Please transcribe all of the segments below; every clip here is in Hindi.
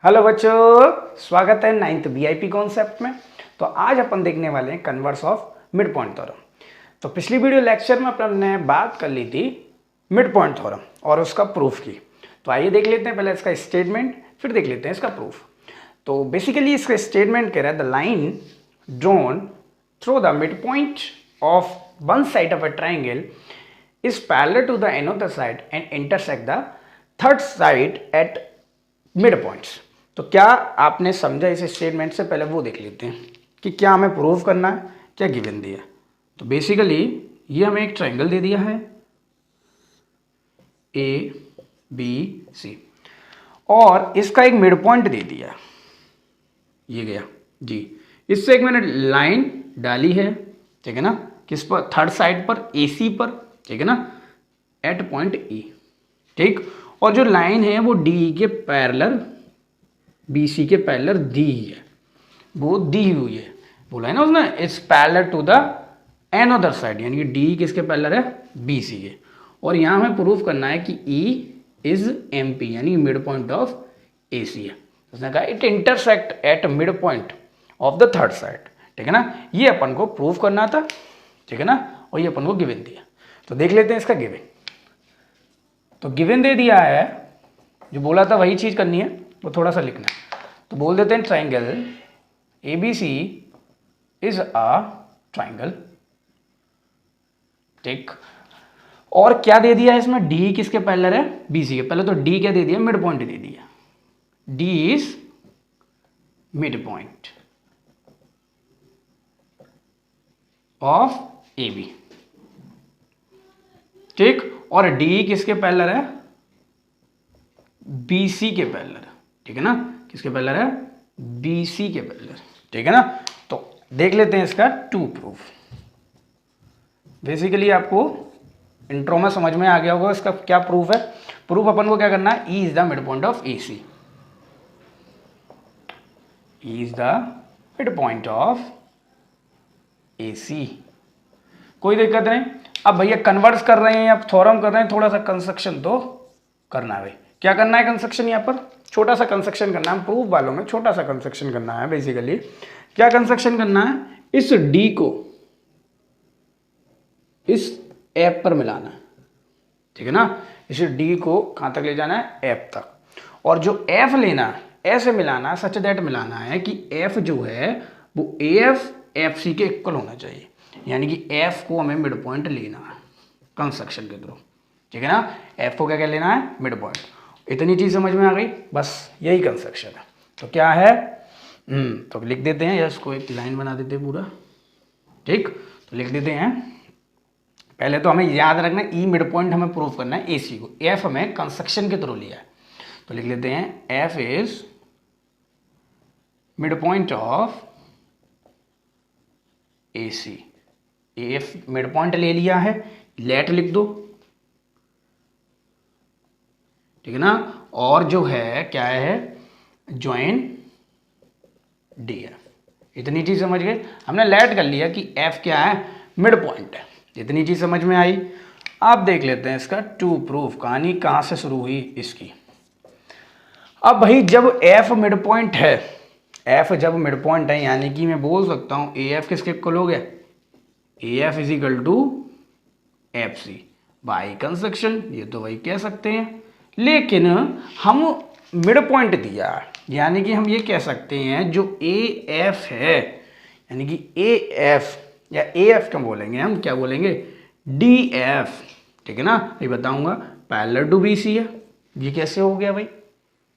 हेलो बच्चों, स्वागत है नाइन्थ वीआईपी कॉन्सेप्ट में। तो आज अपन देखने वाले हैं converse of mid point theorem. तो पिछली वीडियो लेक्चर में अपन ने बात कर ली थी मिड पॉइंट थ्योरम और उसका प्रूफ की। तो आइए देख लेते हैं पहले इसका स्टेटमेंट, फिर देख लेते हैं इसका प्रूफ। तो बेसिकली इसका स्टेटमेंट कह रहा है the line drawn through the mid point of one side of a triangle is parallel to the another side and intersect the third side at midpoints। तो क्या आपने समझा इस स्टेटमेंट से? पहले वो देख लेते हैं कि क्या हमें प्रूव करना है, क्या गिवन दिया है। तो बेसिकली ये हमें एक ट्राइंगल दे दिया है ए बी सी और इसका एक मिड पॉइंट दे दिया, ये गया जी। इससे एक मैंने लाइन डाली है, ठीक है ना, किस पर? थर्ड साइड पर, ए सी पर, ठीक है ना, एट पॉइंट ई, ठीक। और जो लाइन है वो डी के पैरेलल, बी सी के पैरेलल दी है, वो दी हुई है, बोला है ना उसने, it's parallel to the another side, यानी कि डी किसके पैरेलल है? बी सी के। और यहाँ हमें प्रूफ करना है कि ई इज एम पी, यानी मिड पॉइंट ऑफ ए सी है। उसने कहा it intersect at mid point of the third side, ठीक है ना। ये अपन को प्रूफ करना था, ठीक है ना, और ये अपन को गिवन दिया। तो देख लेते हैं इसका गिवन। तो गिवन दे दिया है, जो बोला था वही चीज करनी है, वो थोड़ा सा लिखना है। तो बोल देते हैं triangle A B C is a triangle, ठीक। और क्या दे दिया है इसमें? डी किसके पैरेलल है? बी सी के। पहले तो डी क्या दे दिया? मिड पॉइंट दे दिया। D is mid point of A B, ठीक। और डी किसके पैरेलल है? बीसी के पैरेलल, ठीक है ना। किसके पैरेलल है? बीसी के पैरेलल, ठीक है ना। तो देख लेते हैं इसका टू प्रूफ। बेसिकली आपको इंट्रो में समझ में आ गया होगा इसका क्या प्रूफ है। प्रूफ अपन को क्या करना है? E is the mid point of A C, E is the mid point of A C. कोई दिक्कत नहीं। अब भैया कन्वर्स कर रहे हैं या थ्योरम कर रहे हैं, थोड़ा सा कंस्ट्रक्शन तो करना है भाई। क्या करना है कंस्ट्रक्शन? यहाँ पर छोटा सा कंस्ट्रक्शन करना है, प्रूफ वालों में छोटा सा कंस्ट्रक्शन करना है। बेसिकली क्या कंस्ट्रक्शन करना है? इस डी को इस एफ पर मिलाना है, ठीक है ना। इस डी को कहां तक ले जाना है? एफ तक। और जो एफ लेना है, ऐसे मिलाना है, सच दैट मिलाना है कि एफ जो है वो एफ सी के इक्वल होना चाहिए, यानी कि एफ को हमें मिड पॉइंट लेना है कंस्ट्रक्शन के थ्रू, ठीक है ना। एफ को क्या क्या लेना है? Mid point. इतनी चीज समझ में आ गई, बस यही कंस्ट्रक्शन है। तो क्या है? तो लिख देते हैं, या इसको एक लाइन बना देते हैं पूरा, ठीक। तो लिख देते हैं, पहले तो हमें याद रखना ई मिड पॉइंट हमें प्रूव करना है ए सी को, एफ हमें कंस्ट्रक्शन के थ्रू लिया है। तो लिख लेते हैं F is mid point of A C. F mid point ले लिया है, लेट लिख दो, ठीक है ना। और जो है क्या है? Join D F. इतनी चीज समझ गए। हमने लेट कर लिया कि एफ क्या है? मिड पॉइंट है। इतनी चीज समझ में आई। अब देख लेते हैं इसका टू प्रूफ। कहानी कहां से शुरू हुई इसकी। अब भाई जब एफ मिड पॉइंट है, एफ जब मिड पॉइंट है, यानी कि मैं बोल सकता हूं ए एफ किसके इक्वल हो गया? A F is equal to F C by construction, ये तो वही कह सकते हैं। लेकिन हम मिड पॉइंट दिया, यानी कि हम ये कह सकते हैं जो ए एफ है, यानी कि ए एफ या ए एफ क्या बोलेंगे हम? क्या बोलेंगे? डी एफ, ठीक है ना। ये बताऊंगा पैरेलल टू बी सी है। ये कैसे हो गया भाई?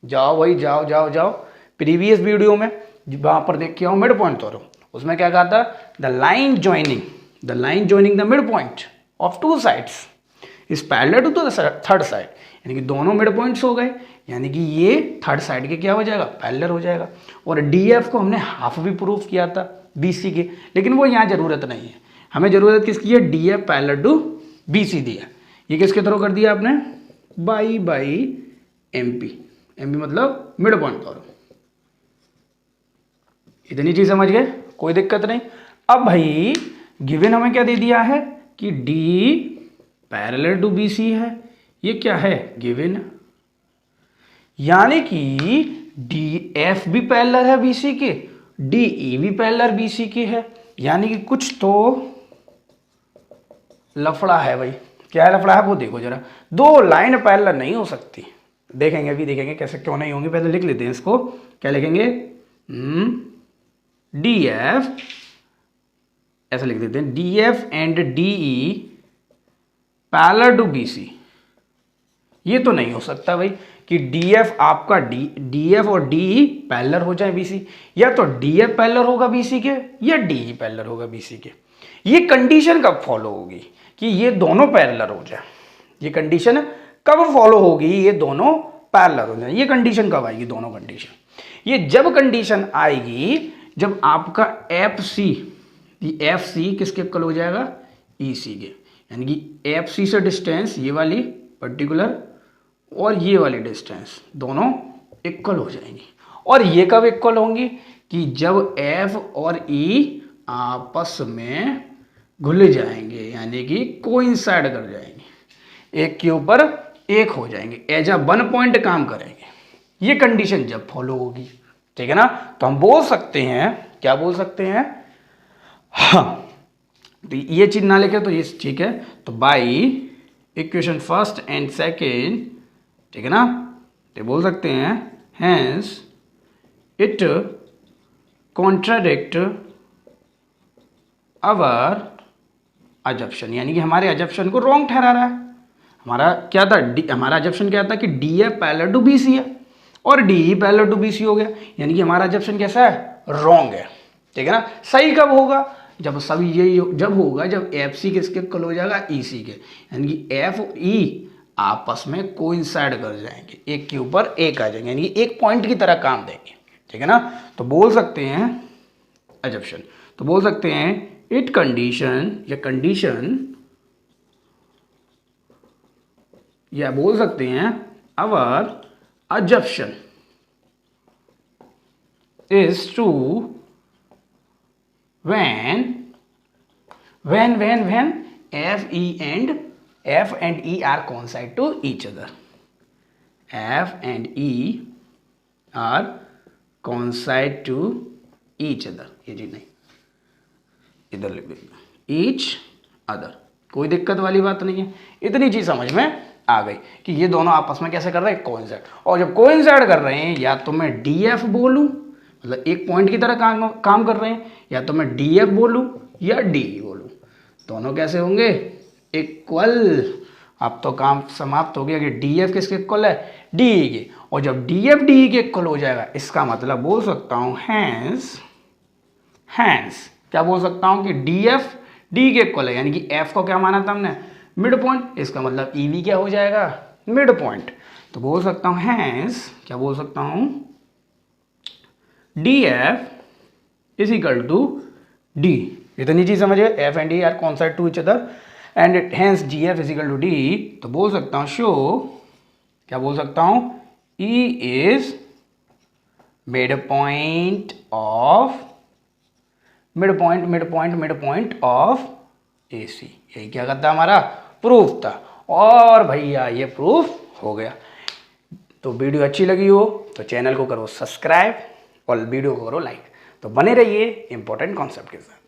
जाओ भाई, जाओ जाओ जाओ प्रीवियस वीडियो में वहां पर देख के आओ मिड पॉइंट थ्योरम। उसमें क्या कहा था? The line joining the mid point of two sides is parallel to the third side, यानी कि दोनों मिड पॉइंट्स हो गए, यानी कि ये थर्ड साइड के क्या हो जाएगा? पैरेलल हो जाएगा। और डी एफ को हमने हाफ भी प्रूफ किया था बी सी के, लेकिन वो यहाँ जरूरत नहीं है। हमें जरूरत किसकी है? D F parallel to B C दिया, ये किसके थ्रू कर दिया आपने? By M P. M P मतलब मिड पॉइंट थ्योरम। इतनी चीज समझ गए, कोई दिक्कत नहीं। अब भाई गिवन हमें क्या दे दिया है कि D parallel to B C है। ये क्या है? गिवन, यानी कि डी एफ भी पैरेलल है बीसी के, डी ई भी पैरेलल बीसी के है, यानी कि कुछ तो लफड़ा है भाई। क्या लफड़ा है वो देखो जरा, दो लाइन पैरेलल नहीं हो सकती। देखेंगे, अभी देखेंगे कैसे क्यों नहीं होंगी। पहले लिख लेते हैं इसको, क्या लिखेंगे, डी एफ, ऐसा लिख देते हैं, D F and D E parallel to BC. ये तो नहीं हो सकता भाई कि डीएफ आपका डीएफ और डीई पैरेलल हो जाए बीसी, या तो डीएफ पैरेलल होगा बीसी के या डीई पैरेलल होगा बीसी के। ये कंडीशन कब फॉलो होगी कि ये दोनों पैरेलल हो जाए? ये कंडीशन कब फॉलो होगी ये दोनों पैरेलल हो जाए? ये कंडीशन कब आएगी? दोनों कंडीशन, ये जब कंडीशन आएगी जब आपका एफ सी किसके इक्वल हो जाएगा? ई सी के, यानी कि एफ सी से डिस्टेंस ये वाली पर्टिकुलर और ये वाली डिस्टेंस दोनों इक्वल हो जाएंगी। और ये कब इक्वल होंगी? कि जब एफ और ई आपस में घुल जाएंगे, यानी कि कोइंसाइड कर जाएंगे, एक के ऊपर एक हो जाएंगे, एज अ वन पॉइंट काम करेंगे। ये कंडीशन जब फॉलो होगी, ठीक है ना, तो हम बोल सकते हैं, क्या बोल सकते हैं, हाँ, तो ये चीज ना लिखे तो ये ठीक है। तो by equation first and second, ठीक है ना, तो बोल सकते हैं हैंस इट कॉन्ट्राडिक्ट अवर अजप्शन, यानी कि हमारे अजप्शन को रॉन्ग ठहरा रहा है। हमारा क्या था, हमारा अजप्शन क्या था कि D F parallel to B C है और D E parallel to B C हो गया, यानी कि हमारा अजप्शन कैसा है, रॉन्ग है, ठीक है ना। सही कब होगा? जब सभी यही जब होगा जब एफ सी किसके इक्वल हो जाएगा? ई सी के, यानी कि एफ और ई आपस में कोइंसाइड कर जाएंगे, एक के ऊपर एक आ जाएंगे, यानी कि एक पॉइंट की तरह काम देंगे, ठीक है ना। तो बोल सकते हैं अजप्शन, तो बोल सकते हैं इट कंडीशन, या कंडीशन, या बोल सकते हैं our assumption is true when f and e are coincide to each other, f and e are coincide to each other, ये चीज नहीं, इधर लिख देंगे each other, कोई दिक्कत वाली बात नहीं है। इतनी चीज समझ में आ गई कि ये दोनों आपस में कैसे कर रहे हैं, कोइंसाइड। और जब कोइंसाइड कर रहे हैं, या तो मैं डी एफ बोलूं, मतलब एक पॉइंट की तरह काम कर रहे हैं, या तो मैं डी एफ बोलूं या डी बोलूं, दोनों कैसे होंगे, इक्वल। अब तो काम समाप्त हो गया कि डी एफ किसके इक्वल है, डी ई के, और जब डी एफ डी ई के इक्वल हो जाएगा, इसका मतलब बोल सकता हूं हैंस क्या बोल सकता हूं कि डी एफ डी के इक्वल है, यानी कि एफ को क्या माना था हमने, मिड पॉइंट, इसका मतलब ई वी क्या हो जाएगा, मिड पॉइंट। तो बोल सकता हूं हैंस, क्या बोल सकता हूं, D F is equal to D, इतनी चीज समझिए, F and D are coincide to each other and hence G F is equal to D. तो बोल सकता हूं शो, क्या बोल सकता हूं, E is mid point of A C. यही क्या करता हमारा प्रूफ था, और भैया ये प्रूफ हो गया। तो वीडियो अच्छी लगी हो तो चैनल को करो सब्सक्राइब और वीडियो को करो लाइक। तो बने रहिए इंपॉर्टेंट कॉन्सेप्ट के साथ।